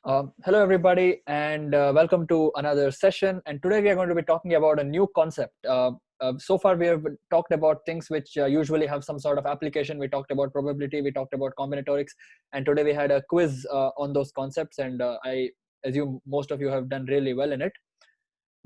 Hello, everybody, and welcome to another session. And today we are going to be talking about a new concept. So far, we have talked about things which usually have some sort of application. We talked about probability, we talked about combinatorics, and today we had a quiz on those concepts. And I assume most of you have done really well in it.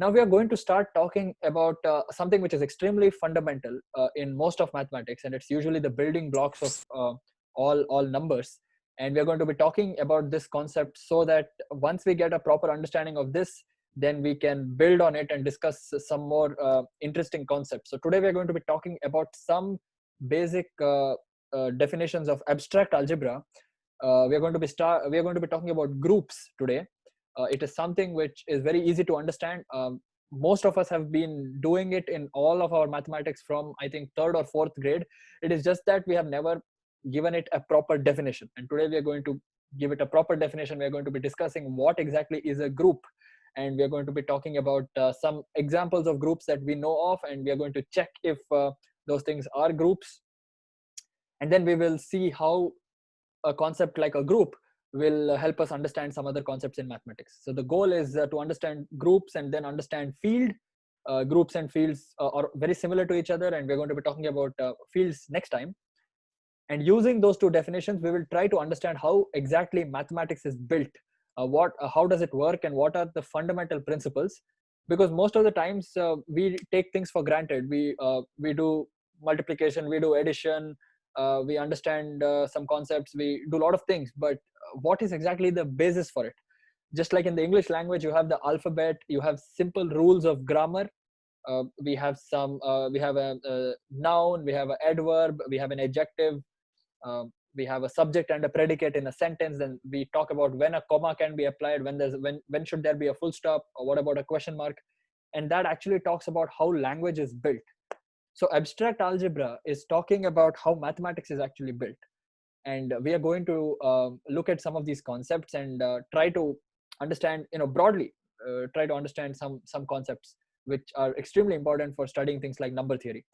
Now we are going to start talking about something which is extremely fundamental in most of mathematics, and it's usually the building blocks of all numbers. And we are going to be talking about this concept so that once we get a proper understanding of this, then we can build on it and discuss some more interesting concepts. So today we are going to be talking about some basic definitions of abstract algebra. We are going to be talking about groups today. It is something which is very easy to understand. Most of us have been doing it in all of our mathematics from, I think, third or fourth grade. It is just that we have never given it a proper definition. And today we are going to give it a proper definition. We are going to be discussing what exactly is a group. And we are going to be talking about some examples of groups that we know of. And we are going to check if those things are groups. And then we will see how a concept like a group will help us understand some other concepts in mathematics. So the goal is to understand groups and then understand field. Groups and fields are very similar to each other, and we're going to be talking about fields next time. And using those two definitions, we will try to understand how exactly mathematics is built. How does it work, and what are the fundamental principles? Because most of the times we take things for granted. We do multiplication, we do addition, we understand some concepts, we do a lot of things, but what is exactly the basis for it? Just like in the English language, you have the alphabet, you have simple rules of grammar. We have a noun, we have an adverb, we have an adjective, we have a subject and a predicate in a sentence. Then we talk about when a comma can be applied, when should there be a full stop, or what about a question mark. And that actually talks about how language is built. So abstract algebra is talking about how mathematics is actually built. And we are going to look at some of these concepts and try to understand, broadly, try to understand some concepts which are extremely important for studying things like number theory.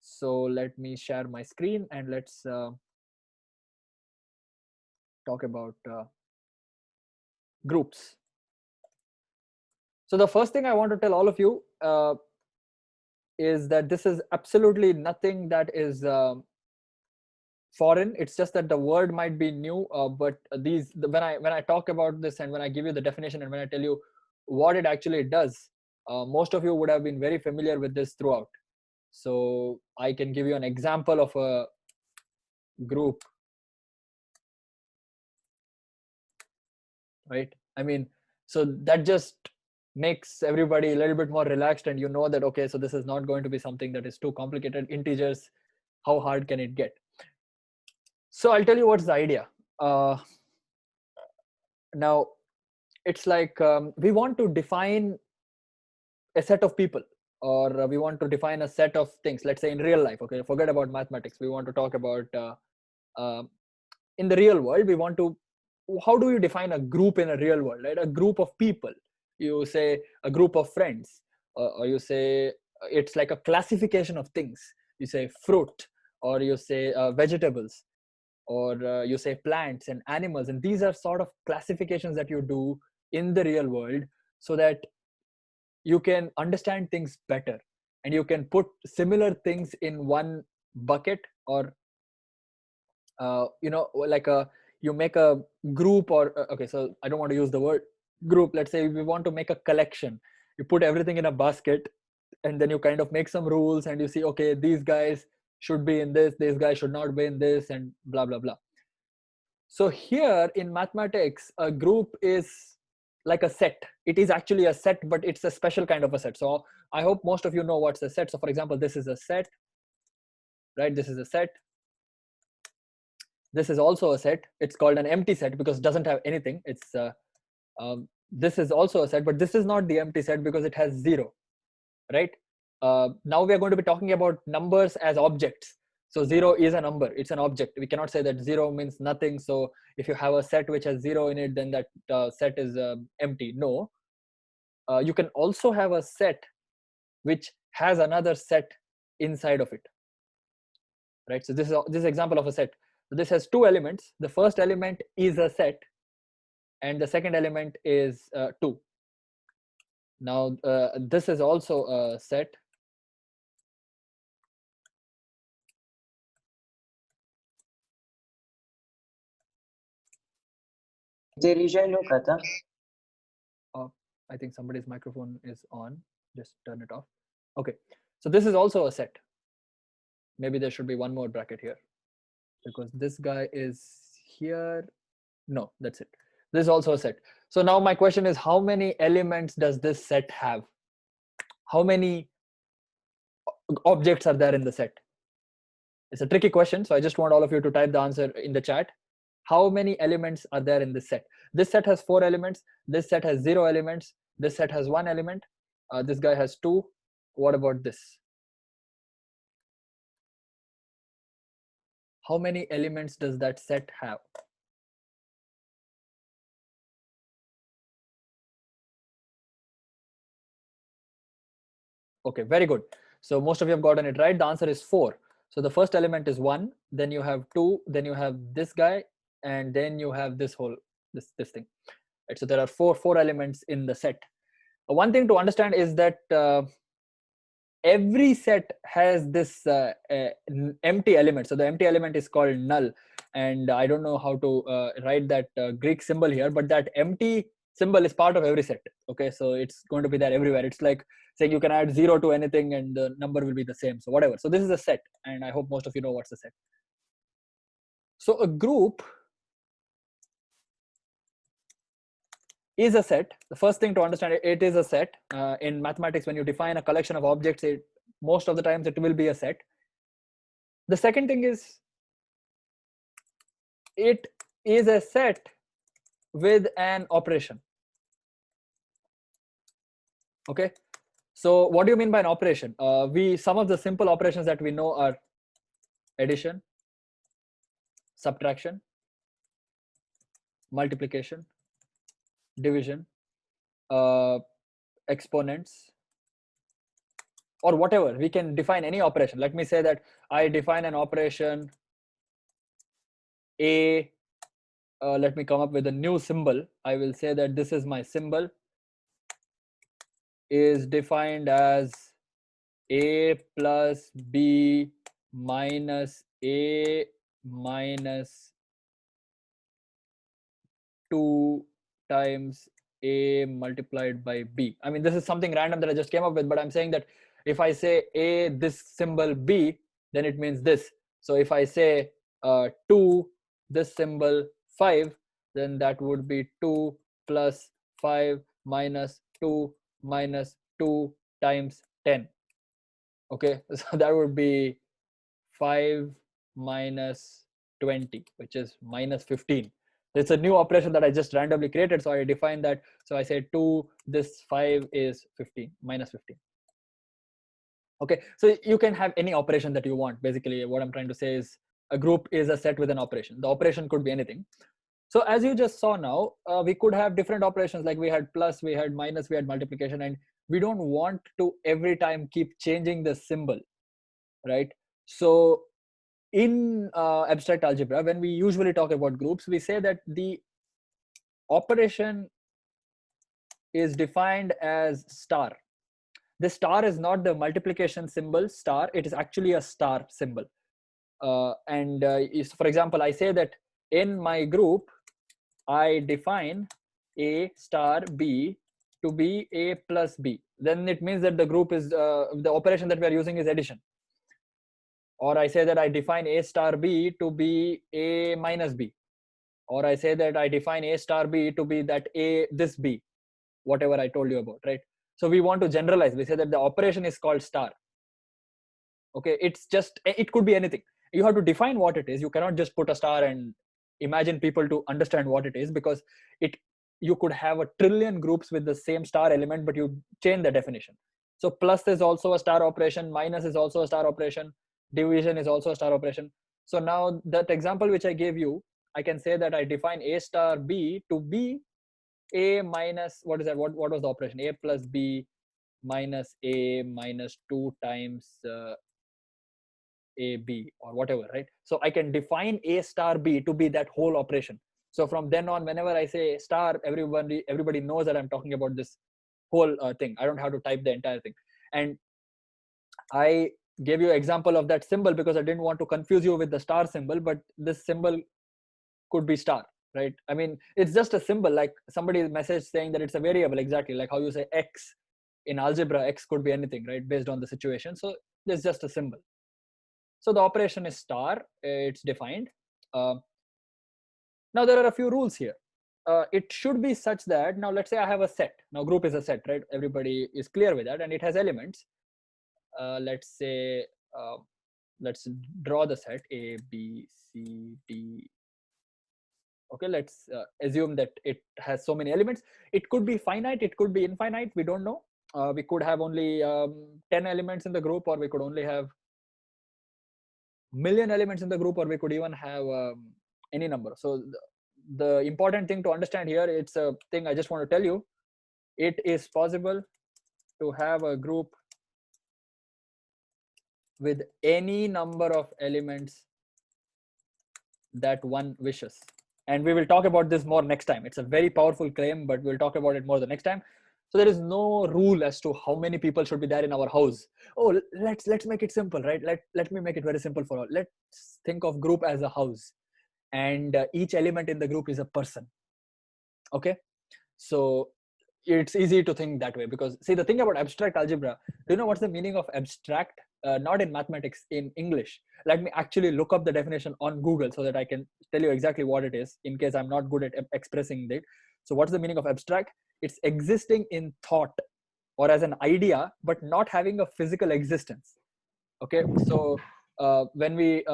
So let me share my screen and let's talk about groups. So the first thing I want to tell all of you is that this is absolutely nothing that is foreign. It's just that the word might be new, but when I talk about this and when I give you the definition and when I tell you what it actually does, most of you would have been very familiar with this throughout. So I can give you an example of a group, right? I mean, so that just makes everybody a little bit more relaxed, and you know that, okay, so this is not going to be something that is too complicated. Integers, how hard can it get? So I'll tell you what's the idea. Now it's like we want to define a set of people, or we want to define a set of things. Let's say in real life, okay, forget about mathematics, we want to talk about uh, in the real world, we want to, how do you define a group in a real world, right? A group of people, you say a group of friends, or you say it's like a classification of things. You say fruit, or you say vegetables, or you say plants and animals. And these are sort of classifications that you do in the real world so that you can understand things better, and you can put similar things in one bucket, or like you make a group, or okay, so I don't want to use the word group. Let's say we want to make a collection. You put everything in a basket, and then you kind of make some rules, and you see, okay, these guys should be in this, these guys should not be in this, and blah blah blah. So here in mathematics, a group is like a set. It is actually a set, but it's a special kind of a set. So I hope most of you know what's a set. So for example, this is a set, right? This is a set. This is also a set. It's called an empty set because it doesn't have anything. It's this is also a set, but this is not the empty set because it has 0, right? Now we are going to be talking about numbers as objects. So 0 is a number, it's an object. We cannot say that 0 means nothing. So if you have a set which has 0 in it, then that set is empty. No. You can also have a set which has another set inside of it, right? So this is example of a set. So this has 2 elements. The first element is a set, and the second element is 2. Now this is also a set. I think somebody's microphone is on. Just turn it off. Okay, so this is also a set. Maybe there should be one more bracket here because this guy is here. No, that's it. This is also a set. So now my question is, how many elements does this set have? How many objects are there in the set? It's a tricky question, so I just want all of you to type the answer in the chat. How many elements are there in this set? This set has 4 elements. This set has 0 elements. This set has 1 element. This guy has 2. What about this? How many elements does that set have? Okay, very good. So most of you have gotten it right. The answer is 4. So the first element is 1, then you have 2, then you have this guy, and then you have this whole this thing. Right, so there are four elements in the set. One thing to understand is that every set has this empty element. So the empty element is called null, and I don't know how to write that Greek symbol here, but that empty symbol is part of every set. Okay, so it's going to be there everywhere. It's like saying you can add 0 to anything and the number will be the same. So whatever. So this is a set, and I hope most of you know what's a set. So a group is a set. The first thing to understand, it is a set. In mathematics, when you define a collection of objects, most of the times it will be a set. The second thing is, it is a set with an operation. Okay, so what do you mean by an operation? Some of the simple operations that we know are addition, subtraction, multiplication, division, exponents, or whatever. We can define any operation. Let me say that I define an operation A. Let me come up with a new symbol. I will say that this is my symbol, is defined as A plus B minus A minus 2 times A multiplied by B. I mean, this is something random that I just came up with, but I'm saying that if I say A, this symbol B, then it means this. So if I say 2, this symbol 5, then that would be 2 plus 5 minus 2 minus 2 times 10. Okay, so that would be 5 minus 20, which is minus 15. It's a new operation that I just randomly created, so I define that. So I say 2, this 5 is 15, minus 15. Okay, so you can have any operation that you want. Basically, what I'm trying to say is a group is a set with an operation. The operation could be anything. So as you just saw now, we could have different operations, like we had plus, we had minus, we had multiplication, and we don't want to every time keep changing the symbol, right? So in abstract algebra, when we usually talk about groups, we say that the operation is defined as star. The star is not the multiplication symbol star, it is actually a star symbol. For example, I say that in my group, I define A star B to be A plus B. Then it means that the group is, the operation that we are using is addition. Or I say that I define A star B to be A minus B. Or I say that I define A star B to be that A, this B, whatever I told you about, right? So we want to generalize. We say that the operation is called star. Okay, it's just, it could be anything. You have to define what it is. You cannot just put a star and imagine people to understand what it is, because you could have a trillion groups with the same star element, but you change the definition. So plus is also a star operation, minus is also a star operation, division is also a star operation. So now that example which I gave you, I can say that I define A star B to be A minus, what is that? What was the operation? A plus B minus A minus 2 times AB or whatever, right? So I can define A star B to be that whole operation. So from then on, whenever I say star, everybody knows that I'm talking about this whole thing. I don't have to type the entire thing. And I gave you an example of that symbol because I didn't want to confuse you with the star symbol, but this symbol could be star, right? I mean, it's just a symbol, like somebody message saying that it's a variable, exactly like how you say x in algebra. X could be anything, right, based on the situation. So it's just a symbol. So the operation is star, it's defined. Now there are a few rules here. It should be such that, now let's say I have a set. Now group is a set, right? Everybody is clear with that, and it has elements. Let's say, let's draw the set A, B, C, D. Okay, let's assume that it has so many elements. It could be finite, it could be infinite, we don't know. We could have only 10 elements in the group, or we could only have million elements in the group, or we could even have any number. So the important thing to understand here, it's a thing I just want to tell you, it is possible to have a group with any number of elements that one wishes. And we will talk about this more next time. It's a very powerful claim, but we'll talk about it more the next time. So there is no rule as to how many people should be there in our house. Oh, let's make it simple, right? Let me make it very simple for all. Let's think of group as a house, and each element in the group is a person. Okay, so it's easy to think that way, because see, the thing about abstract algebra, do you know what's the meaning of abstract? Not in mathematics, in English. Let me actually look up the definition on Google so that I can tell you exactly what it is, in case I'm not good at expressing it. So what's the meaning of abstract? It's existing in thought or as an idea, but not having a physical existence. Okay, so when we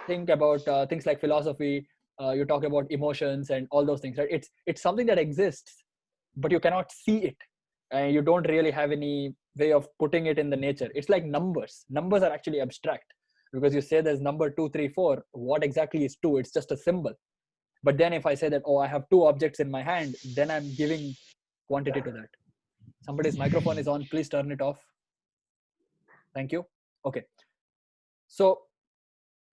think about things like philosophy, you talk about emotions and all those things, right? It's something that exists, but you cannot see it, and you don't really have any way of putting it in the nature. It's like numbers are actually abstract, because you say there's number 2 3 4, what exactly is 2? It's just a symbol. But then if I say that, oh, I have two objects in my hand, then I'm giving quantity to that. Somebody's microphone is on, please turn it off. Thank you. Okay, so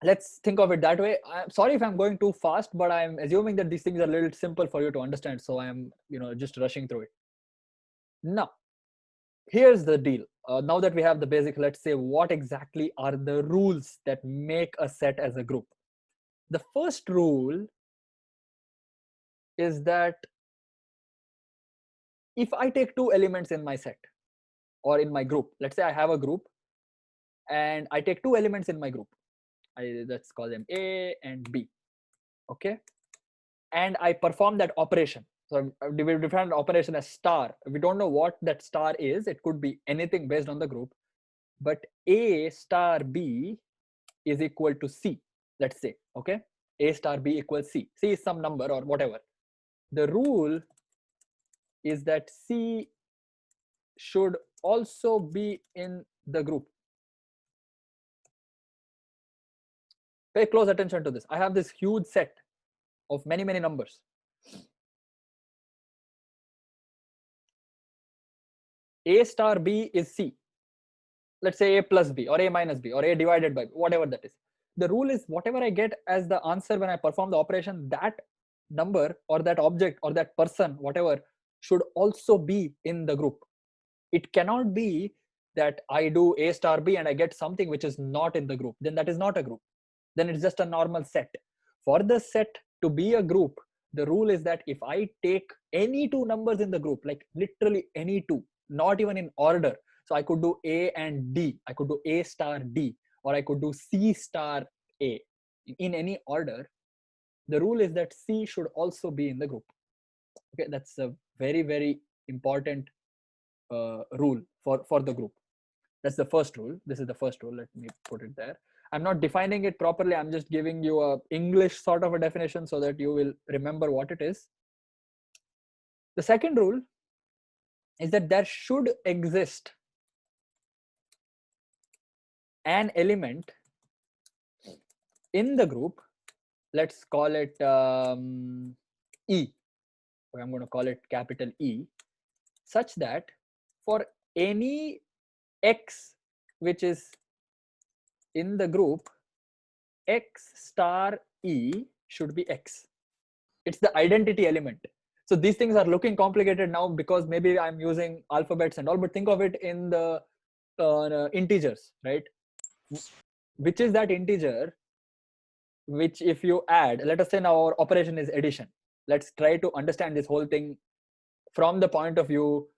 let's think of it that way. I'm sorry if I'm going too fast, but I'm assuming that these things are a little simple for you to understand, so I'm just rushing through it. Now here's the deal. Now that we have the basic, let's say what exactly are the rules that make a set as a group. The first rule is that if I take two elements in my set or in my group, let's say I have a group and I take two elements in my group, let's call them A and B. Okay, and I perform that operation. So we define operation as star. We don't know what that star is. It could be anything based on the group, but A star B is equal to C, let's say. Okay, A star B equals C. C is some number or whatever. The rule is that C should also be in the group. Pay close attention to this. I have this huge set of many numbers. A star B is C. Let's say A plus B or A minus B or A divided by B, whatever that is. The rule is whatever I get as the answer when I perform the operation, that number or that object or that person, whatever, should also be in the group. It cannot be that I do A star B and I get something which is not in the group. Then that is not a group. Then it's just a normal set. For the set to be a group, the rule is that if I take any two numbers in the group, like literally any two, not even in order, so I could do A and D, I could do A star D, or I could do C star A in any order, the rule is that C should also be in the group. Okay, that's a very important rule for the group. That's the first rule. This is the first rule. Let me put it there. I'm not defining it properly. I'm just giving you a English sort of a definition so that you will remember what it is. The second rule is that there should exist an element in the group. Let's call it E. I'm going to call it capital E, such that for any X which is in the group, X star E should be X. It's the identity element. So these things are looking complicated now because maybe I'm using alphabets and all, but think of it in the integers, right? Which is that integer which if you add, let us say now our operation is addition. Let's try to understand this whole thing from the point of view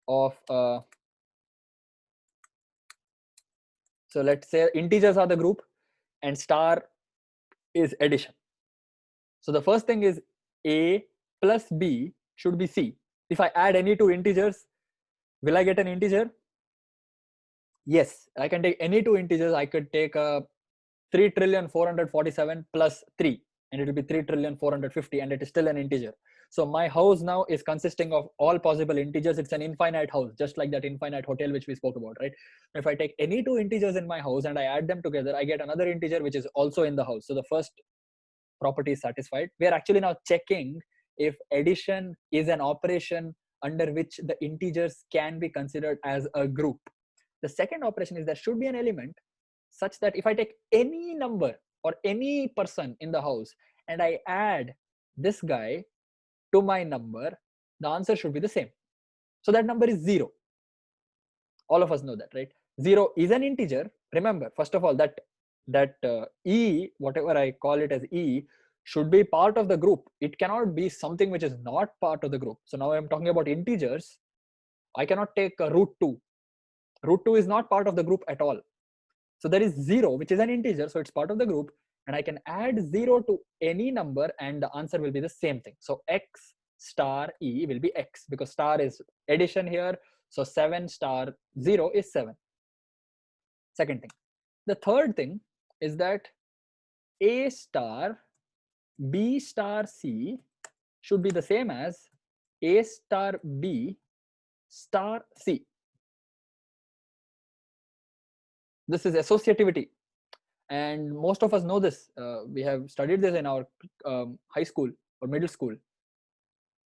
of so let's say integers are the group and star is addition. So the first thing is a plus b should be c. If I add any two integers, will I get an integer? Yes, I can take any two integers. I could take a 3,447 plus 3 and it will be 3,450 and it is still an integer. So my house now is consisting of all possible integers. It's an infinite house, just like that infinite hotel which we spoke about, right? If I take any two integers in my house and I add them together, I get another integer which is also in the house. So the first property is satisfied. We are actually now checking if addition is an operation under which the integers can be considered as a group. The second operation is there should be an element such that if I take any number or any person in the house and I add this guy to my number, the answer should be the same. So that number is 0. All of us know that, right? 0 is an integer. Remember, first of all, that e, whatever I call it as e, should be part of the group. It cannot be something which is not part of the group. So now I'm talking about integers. I cannot take a root 2. Root 2 is not part of the group at all. So there is 0, which is an integer, so it's part of the group, and I can add 0 to any number and the answer will be the same thing. So x star e will be x because star is addition here. So 7 star 0 is 7. Second thing. The third thing is that a star b star c should be the same as a star b star c. This is associativity, and most of us know this. We have studied this in our high school or middle school.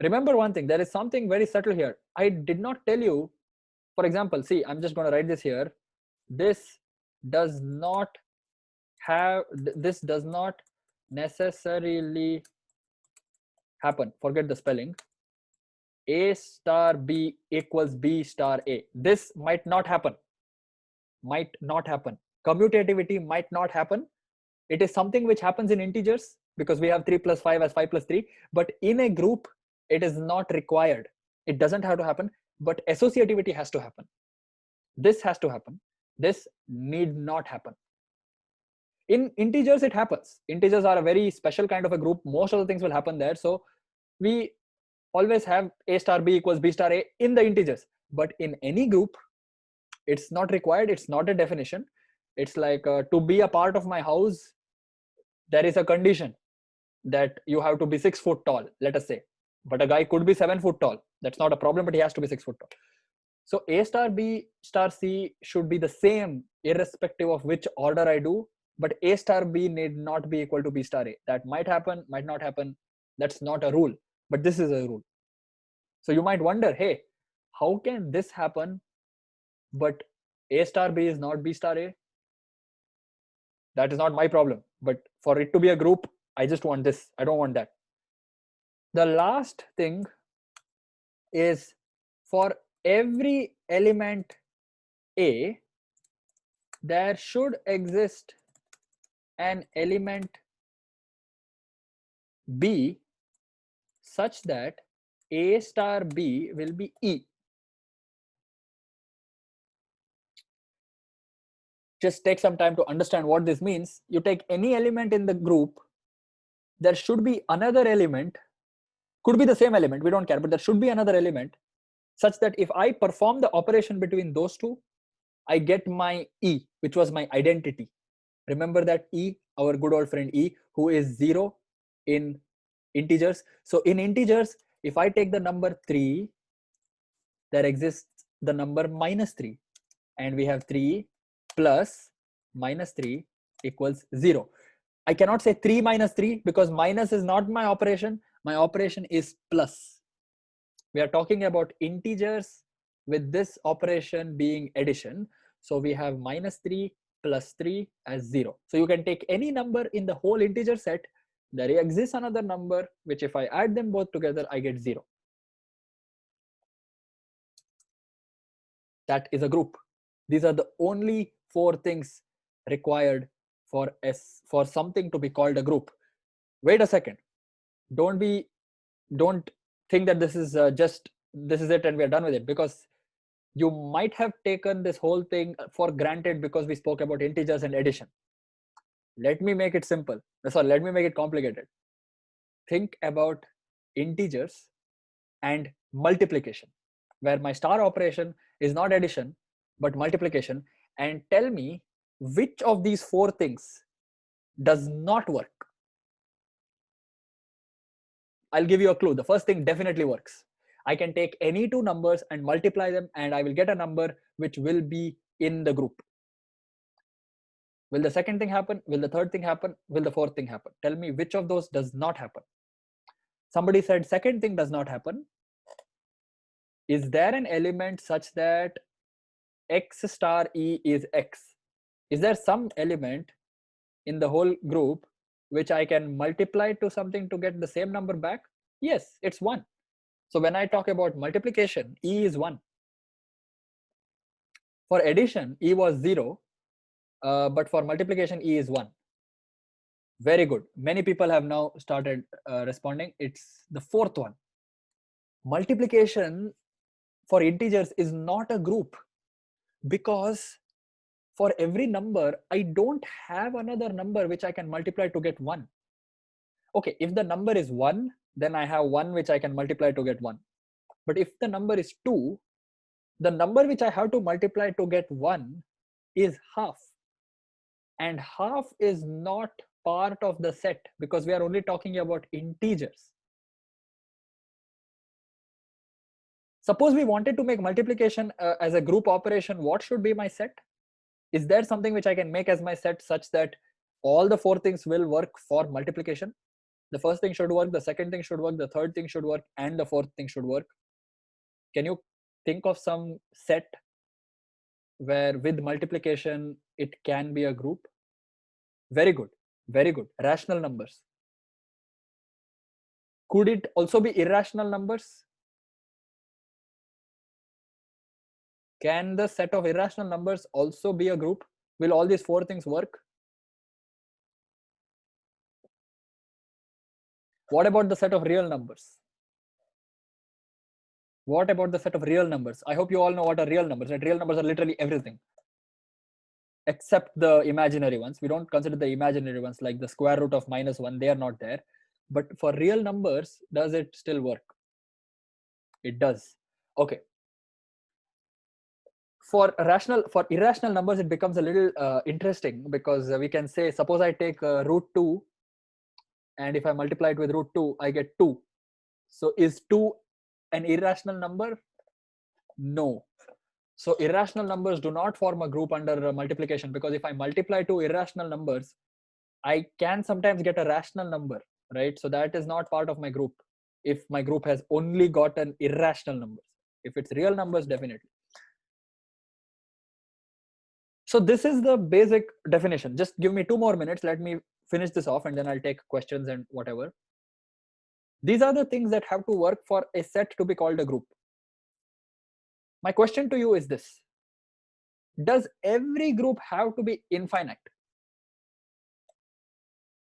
Remember one thing, there is something very subtle here. I did not tell you, for example, see, I'm just going to write this here. This does not necessarily happen. Forget the spelling. A star b equals b star a. This might not happen. Commutativity might not happen. It is something which happens in integers because we have 3 plus 5 as 5 plus 3. But in a group, it is not required. It doesn't have to happen, but associativity has to happen. This has to happen. This need not happen. In integers, it happens. Integers are a very special kind of a group. Most of the things will happen there. So we always have a star b equals b star a in the integers. But in any group, it's not required. It's not a definition. It's like to be a part of my house, there is a condition that you have to be 6 foot tall, let us say. But a guy could be 7 foot tall. That's not a problem, but he has to be 6 foot tall. So a star b star c should be the same irrespective of which order I do. But a star b need not be equal to b star a. That might happen, might not happen. That's not a rule, but this is a rule. So you might wonder, hey, how can this happen but a star b is not b star a? That is not my problem. But for it to be a group, I just want this. I don't want that. The last thing is for every element A, there should exist an element B such that A star B will be E. Just take some time to understand what this means. You take any element in the group, there should be another element, could be the same element, we don't care, but there should be another element such that if I perform the operation between those two, I get my E, which was my identity. Remember that E, our good old friend E, who is 0 in integers. So in integers, if I take the number 3, there exists the number -3, and we have 3 plus -3 equals 0. I cannot say 3 minus 3 because minus is not my operation. My operation is plus. We are talking about integers with this operation being addition. So we have -3 plus 3 as 0. So you can take any number in the whole integer set there exists another number which if I add them both together, I get 0. That is a group. These are the only 4 things required for something to be called a group. Wait a second. Don't think that this is it and we are done with it, because you might have taken this whole thing for granted because we spoke about integers and addition. Let me make it simple. Sorry, let me make it complicated. Think about integers and multiplication, where my star operation is not addition but multiplication, and tell me which of these 4 things does not work. I'll give you a clue. The first thing definitely works. I can take any 2 numbers and multiply them and I will get a number which will be in the group. Will the second thing happen? Will the third thing happen? Will the fourth thing happen? Tell me which of those does not happen. Somebody said second thing does not happen. Is there an element such that x star e is x? Is there some element in the whole group which I can multiply to something to get the same number back? Yes, it's 1. So when I talk about multiplication, e is 1. For addition, e was 0, but for multiplication, e is 1. Very good. Many people have now started responding. It's the 4th one. Multiplication for integers is not a group, because for every number, I don't have another number which I can multiply to get 1. Okay, if the number is 1, then I have 1 which I can multiply to get 1. But if the number is 2, the number which I have to multiply to get 1 is half. And half is not part of the set because we are only talking about integers. Suppose we wanted to make multiplication as a group operation, what should be my set? Is there something which I can make as my set such that all the 4 things will work for multiplication? The first thing should work, the second thing should work, the third thing should work, and the fourth thing should work. Can you think of some set where with multiplication it can be a group? Very good, very good. Rational numbers. Could it also be irrational numbers? Can the set of irrational numbers also be a group? Will all these 4 things work? What about the set of real numbers? What about the set of real numbers? I hope you all know what are real numbers, right? Real numbers are literally everything except the imaginary ones. We don't consider the imaginary ones like the square root of -1. They are not there. But for real numbers, does it still work? It does. Okay. For irrational numbers, it becomes a little interesting because we can say, suppose I take root 2, and if I multiply it with root 2, I get 2. So is 2 an irrational number? No. So irrational numbers do not form a group under multiplication, because if I multiply 2 irrational numbers, I can sometimes get a rational number, right? So that is not part of my group if my group has only gotten irrational numbers. If it's real numbers, definitely. So this is the basic definition. Just give me 2 more minutes. Let me finish this off and then I'll take questions and whatever. These are the things that have to work for a set to be called a group. My question to you is this: does every group have to be infinite?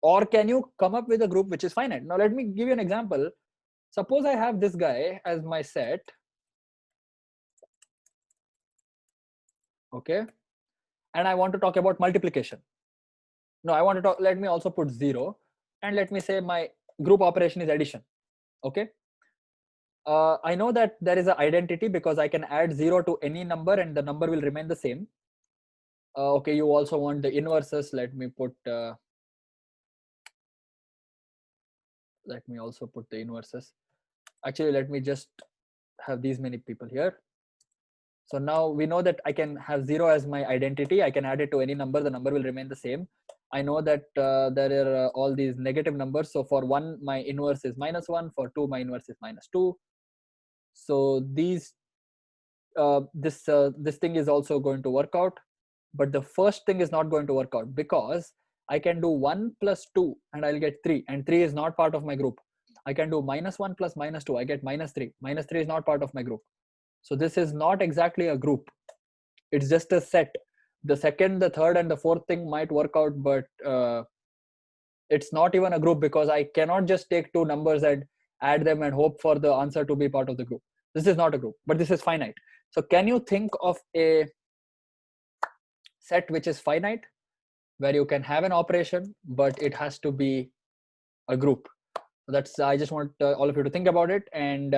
Or can you come up with a group which is finite? Now let me give you an example. Suppose I have this guy as my set. Okay. And I want to talk about multiplication. No, I want to talk, let me also put 0, and let me say my group operation is addition. Okay. I know that there is an identity because I can add 0 to any number and the number will remain the same. Okay, you also want the inverses. Let me also put the inverses. Actually, let me just have these many people here. So now we know that I can have 0 as my identity. I can add it to any number. The number will remain the same. I know that there are all these negative numbers. So for 1, my inverse is -1. For 2, my inverse is -2. So these this thing is also going to work out. But the first thing is not going to work out because I can do 1 plus 2 and I'll get 3, and 3 is not part of my group. I can do -1 plus -2, I get -3. -3 is not part of my group. So this is not exactly a group. It's just a set. The second, the third, and the fourth thing might work out, but it's not even a group, because I cannot just take two numbers and add them and hope for the answer to be part of the group. This is not a group, but this is finite. So can you think of a set which is finite, where you can have an operation, but it has to be a group? That's, I just want all of you to think about it, and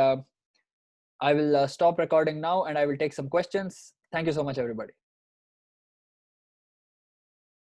I will stop recording now and I will take some questions. Thank you so much, everybody.